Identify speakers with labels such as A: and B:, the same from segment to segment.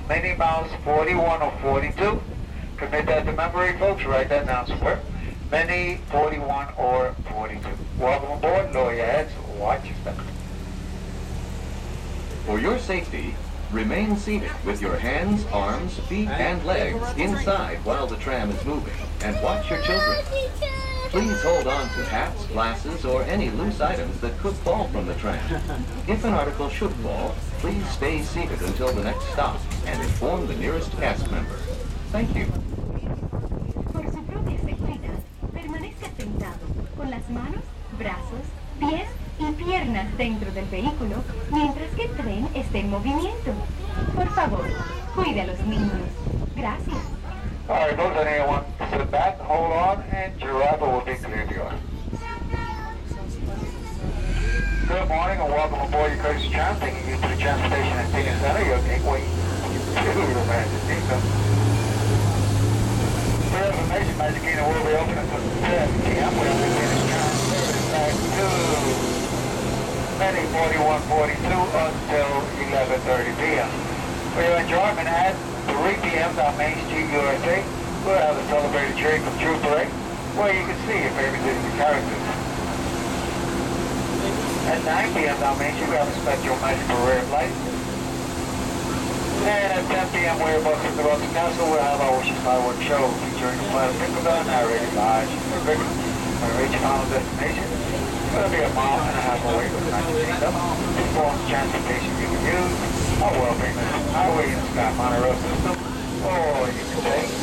A: Minnie Mouse 41 or 42. Commit that to memory, folks. Write that down somewhere. Minnie 41 or 42. Welcome aboard. Lower your heads. Watch your step.
B: For your safety, remain seated with your hands, arms, feet, and legs inside while the tram is moving, and watch your children. Please hold on to hats, glasses, or any loose items that could fall from the tram. If an article should fall, please stay seated until the next stop and inform the nearest cast member. Thank you.
C: Por su propia seguridad, permanezca sentado con las manos, brazos, pies y piernas dentro del vehículo mientras que el tren esté en movimiento. Por favor, cuide a los niños. Gracias.
A: All right, folks, anyone sit back, hold on, and your arrival will be clear to you. Good morning and welcome aboard your courtesy tram, taking you to the tram station and ticket center, your gateway to the Magic Kingdom. For information, Magic Kingdom will be open until 10 p.m. We'll be this tram service back to Minnie 4142 until 11:30 p.m. For your enjoyment at 3 p.m. down Main Street, USA, we'll have a celebrated Trick or Treat parade where you can see your favorite Disney characters. At 9 p.m. down Main Street, we have a special magical rare flight. And at 10 p.m. we're busting the Rocky Castle, we'll have our Ocean Fireworks show featuring the Flight of Tinkerbell narrated by Jimmy Cricket. When we reach our final destination, it's going to be a mile and a half away from the Magic Kingdom. This forms transportation you can use. Our world-famous highway and sky monorail system, or you can take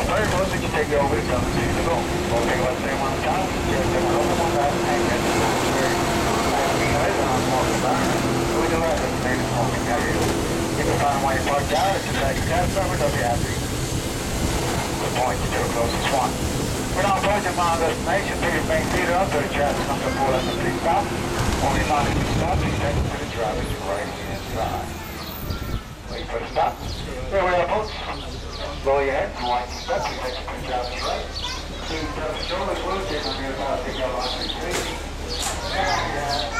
A: very close that you take you over to Southern City to go. We'll take about the same amount of time, just take one over 1,000 and get to the very on a small environment. So we do have designated smoking areas. You can find one you parked out, it's inside your cab driver, they'll be happy to point you to the closest one. We're now approaching final destination, please remain seated up so the traffic comes to pull us to please stop. Only found if you stop, please take it to the driver's right hand side. Wait for the stop. Here we are, folks. Lower your head, watch your step, please take it to the driver's right. Please touch the shoulders, we'll take on your side, take your line, please. Yeah.